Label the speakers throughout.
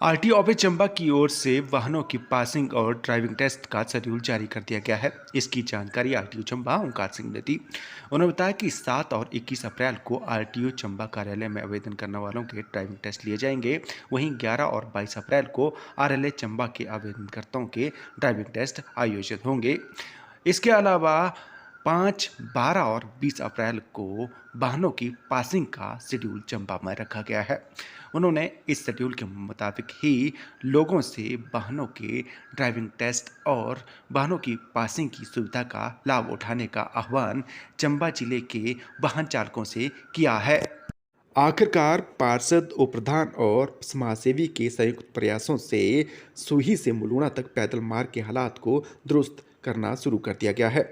Speaker 1: RTO office Chamba की ओर से वाहनों की पासिंग और ड्राइविंग टेस्ट का शेड्यूल जारी कर दिया गया है। इसकी जानकारी आरटीओ चंबा ओंकार सिंह ने दी। उन्होंने बताया कि 7 और 21 अप्रैल को आरटीओ चंबा कार्यालय में आवेदन करने वालों के ड्राइविंग टेस्ट लिए जाएंगे। वहीं 11 और 22 अप्रैल को आरएलए चंबा के आवेदनकर्ताओं के ड्राइविंग टेस्ट आयोजित होंगे। इसके अलावा 5, 12 और 20 अप्रैल को वाहनों की पासिंग का शेड्यूल चंबा में रखा गया है। उन्होंने इस शेड्यूल के मुताबिक ही लोगों से वाहनों के ड्राइविंग टेस्ट और वाहनों की पासिंग की सुविधा का लाभ उठाने का आह्वान चंबा जिले के वाहन चालकों से किया है। आखिरकार पार्षद, उप प्रधान और समाजसेवी के संयुक्त प्रयासों से सूही से मुलुणा तक पैदल मार्ग के हालात को दुरुस्त करना शुरू कर दिया गया है।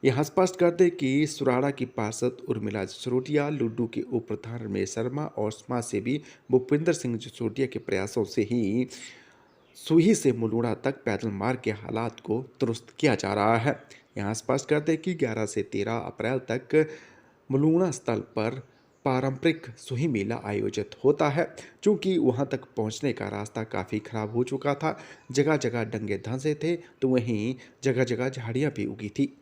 Speaker 1: यहाँ स्पष्ट कर दें कि सुराड़ा की पार्षद उर्मिला जसरोटिया, लुड्डू के उप प्रधान रमेश शर्मा और समाजसेवी भूपिंदर सिंह जसरोटिया के प्रयासों से ही सूही से मुलुणा तक पैदल मार्ग के हालात को दुरुस्त किया जा रहा है। यहाँ स्पष्ट कर दें कि 11 से 13 अप्रैल तक मुलुणा स्थल पर पारंपरिक सूही मेला आयोजित होता है। चूँकि वहां तक पहुंचने का रास्ता काफ़ी खराब हो चुका था, जगह जगह डंगे धंसे थे तो वहीं जगह जगह झाड़ियां भी उगी थी।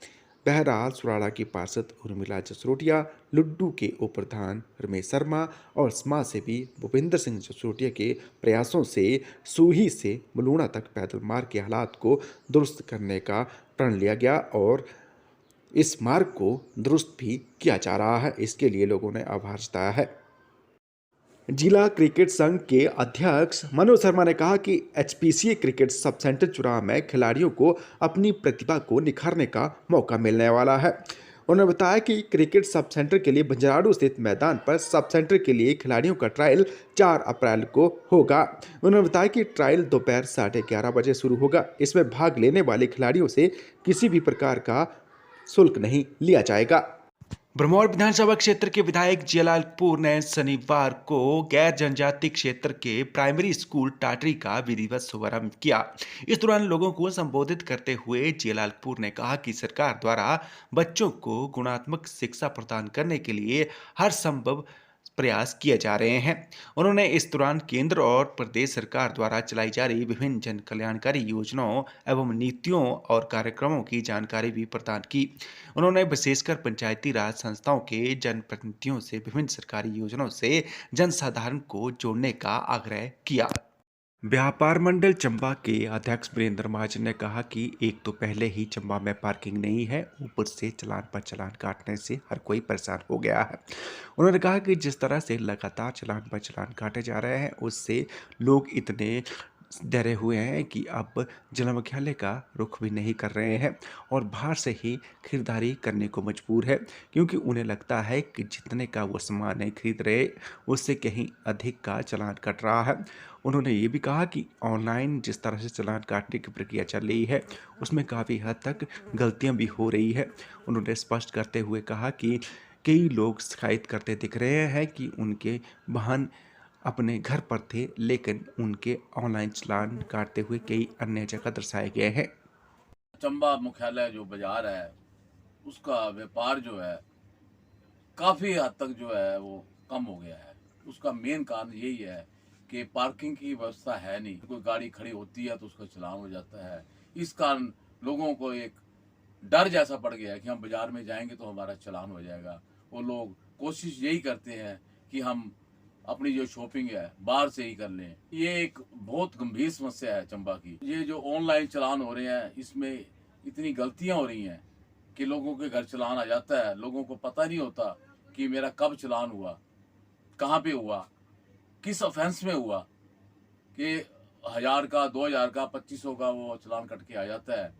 Speaker 1: बहरहाल सुराड़ा की पार्षद उर्मिला जसरोटिया, लुड्डू के उप प्रधान रमेश शर्मा और समाजसेवी भूपिंदर सिंह जसरोटिया के प्रयासों से सूही से मुलुणा तक पैदल मार्ग के हालात को दुरुस्त करने का प्रण लिया गया और इस मार्ग को दुरुस्त भी किया जा रहा है। इसके लिए लोगों ने आभार जताया है। जिला क्रिकेट संघ के अध्यक्ष मनोज शर्मा ने कहा कि एचपीसीए क्रिकेट सब सेंटर चुनाव में खिलाड़ियों को अपनी प्रतिभा को निखारने का मौका मिलने वाला है। उन्होंने बताया कि क्रिकेट सब सेंटर के लिए बंजराड़ू स्थित मैदान पर सब सेंटर के लिए खिलाड़ियों का ट्रायल 4 अप्रैल को होगा। उन्होंने बताया कि ट्रायल दोपहर 11:30 बजे शुरू होगा। इसमें भाग लेने वाले खिलाड़ियों से किसी भी प्रकार का शुल्क नहीं लिया जाएगा। ब्रह्मौर विधानसभा क्षेत्र के विधायक जियालालपुर ने शनिवार को गैर जनजाति क्षेत्र के प्राइमरी स्कूल टाटरी का विधिवत शुभारंभ किया। इस दौरान लोगों को संबोधित करते हुए जियालालपुर ने कहा कि सरकार द्वारा बच्चों को गुणात्मक शिक्षा प्रदान करने के लिए हर संभव प्रयास किए जा रहे हैं। उन्होंने इस दौरान केंद्र और प्रदेश सरकार द्वारा चलाई जा रही विभिन्न जन कल्याणकारी योजनाओं एवं नीतियों और कार्यक्रमों की जानकारी भी प्रदान की। उन्होंने विशेषकर पंचायती राज संस्थाओं के जनप्रतिनिधियों से विभिन्न सरकारी योजनाओं से जनसाधारण को जोड़ने का आग्रह किया। व्यापार मंडल चंबा के अध्यक्ष वीरेंद्र महाजन ने कहा कि एक तो पहले ही चंबा में पार्किंग नहीं है, ऊपर से चलान पर चलान काटने से हर कोई परेशान हो गया है। उन्होंने कहा कि जिस तरह से लगातार चलान पर चलान काटे जा रहे हैं, उससे लोग इतने डरे हुए हैं कि अब जिला मुख्यालय का रुख भी नहीं कर रहे हैं और बाहर से ही खरीदारी करने को मजबूर है, क्योंकि उन्हें लगता है कि जितने का वो सामान खरीद रहे उससे कहीं अधिक का चलान कट रहा है। उन्होंने ये भी कहा कि ऑनलाइन जिस तरह से चालान काटने की प्रक्रिया चल रही है उसमें काफ़ी हद तक गलतियां भी हो रही है। उन्होंने स्पष्ट करते हुए कहा कि कई लोग शिकायत करते दिख रहे हैं कि उनके वाहन अपने घर पर थे, लेकिन उनके ऑनलाइन चालान काटते हुए कई अन्य जगह दर्शाए गए हैं।
Speaker 2: चंबा मुख्यालय जो बाजार है उसका व्यापार जो है काफ़ी हद तक जो है वो कम हो गया है। उसका मेन कारण यही है कि पार्किंग की व्यवस्था है नहीं। कोई गाड़ी खड़ी होती है तो उसका चालान हो जाता है। इस कारण लोगों को एक डर जैसा पड़ गया है कि हम बाजार में जाएंगे तो हमारा चालान हो जाएगा। वो लोग कोशिश यही करते हैं कि हम अपनी जो शॉपिंग है बाहर से ही कर लें। ये एक बहुत गंभीर समस्या है चंबा की। ये जो ऑनलाइन चालान हो रहे हैं इसमें इतनी गलतियां हो रही हैं कि लोगों के घर चालान आ जाता है, लोगों को पता नहीं होता कि मेरा कब चालान हुआ, कहाँ पे हुआ, किस ऑफेंस में हुआ, कि 1000 का, 2000 का, 2500 का वो चालान कट के आ जाता है।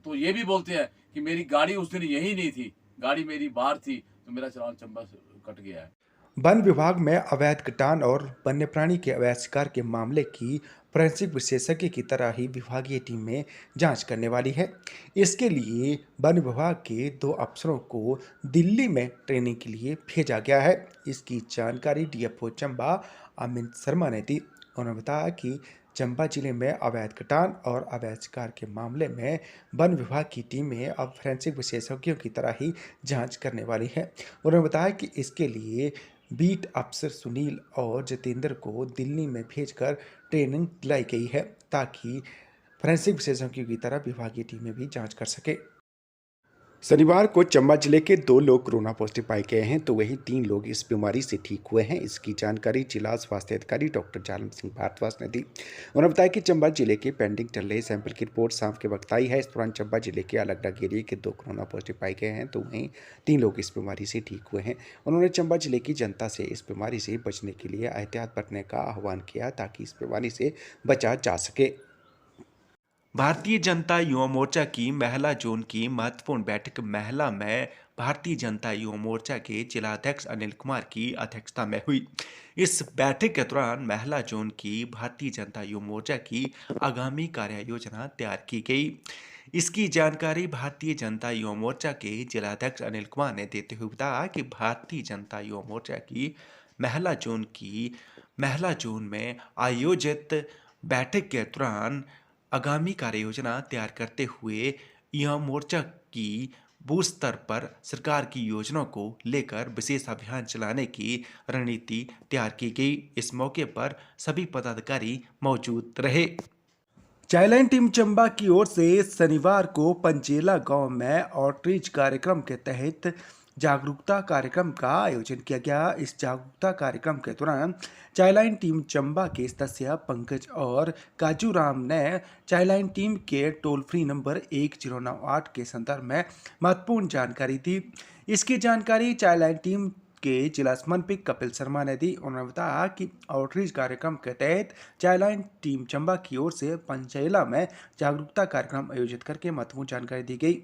Speaker 2: तो ये भी बोलते हैं कि मेरी गाड़ी उस दिन यही नहीं थी, गाड़ी मेरी बाहर थी, तो मेरा चालान चंबा से कट गया है।
Speaker 1: वन विभाग में अवैध कटान और वन्य प्राणी के अवैध शिकार के मामले की फोरेंसिक विशेषज्ञ की तरह ही विभागीय टीम में जांच करने वाली है। इसके लिए वन विभाग के 2 अफसरों को दिल्ली में ट्रेनिंग के लिए भेजा गया है। इसकी जानकारी डीएफओ चंबा अमित शर्मा ने दी। उन्होंने बताया कि चंबा जिले में अवैध कटान और अवैध शिकार के मामले में वन विभाग की टीमें अब फोरेंसिक विशेषज्ञों की तरह ही जांच करने वाली है। उन्होंने बताया कि इसके लिए बीट अफसर सुनील और जितेंद्र को दिल्ली में भेजकर ट्रेनिंग दिलाई गई है ताकि फोरेंसिक विशेषज्ञों की तरह विभागीय टीमें भी जांच कर सके। शनिवार को चंबा जिले के 2 लोग कोरोना पॉजिटिव पाए गए हैं तो वहीं 3 लोग इस बीमारी से ठीक हुए हैं। इसकी जानकारी जिला स्वास्थ्य अधिकारी डॉक्टर जालम सिंह भारद्वाज ने दी। उन्होंने बताया कि चंबा जिले के पेंडिंग चल रहे सैंपल की रिपोर्ट शाम के वक्त आई है। इस दौरान चंबा जिले के अलग अलग एरिए के 2 कोरोना पॉजिटिव पाए गए हैं तो वहीं 3 लोग इस बीमारी से ठीक हुए हैं। उन्होंने चंबा जिले की जनता से इस बीमारी से बचने के लिए एहतियात बरतने का आह्वान किया ताकि इस बीमारी से बचा जा सके। भारतीय जनता युवा मोर्चा की महिला जोन की महत्वपूर्ण बैठक महिला में भारतीय जनता युवा मोर्चा के जिला अध्यक्ष अनिल कुमार की अध्यक्षता में हुई। इस बैठक के दौरान महिला जोन की भारतीय जनता युवा मोर्चा की आगामी कार्य योजना तैयार की गई। इसकी जानकारी भारतीय जनता युवा मोर्चा के जिला अध्यक्ष अनिल कुमार ने देते हुए बताया कि भारतीय जनता युवा मोर्चा की महिला जोन में आयोजित बैठक के दौरान आगामी कार्य योजना तैयार करते हुए युवा मोर्चा की बूथ स्तर पर सरकार की योजनाओं को लेकर विशेष अभियान चलाने की रणनीति तैयार की गई। इस मौके पर सभी पदाधिकारी मौजूद रहे। चाइल्डलाइन टीम चंबा की ओर से शनिवार को पंचेला गांव में आउटरीच कार्यक्रम के तहत जागरूकता कार्यक्रम का आयोजन किया गया। इस जागरूकता कार्यक्रम के दौरान चाइल्डलाइन टीम चंबा के सदस्य पंकज और काजू राम ने चाइल्डलाइन टीम के टोल फ्री नंबर 1098 के संदर्भ में महत्वपूर्ण जानकारी दी। इसकी जानकारी चाइल्डलाइन टीम के जिला समन्वयक कपिल शर्मा ने दी। उन्होंने बताया कि आउटरीच कार्यक्रम के तहत चाइल्डलाइन टीम चंबा की ओर से पंचेला में जागरूकता कार्यक्रम आयोजित करके महत्वपूर्ण जानकारी दी गई।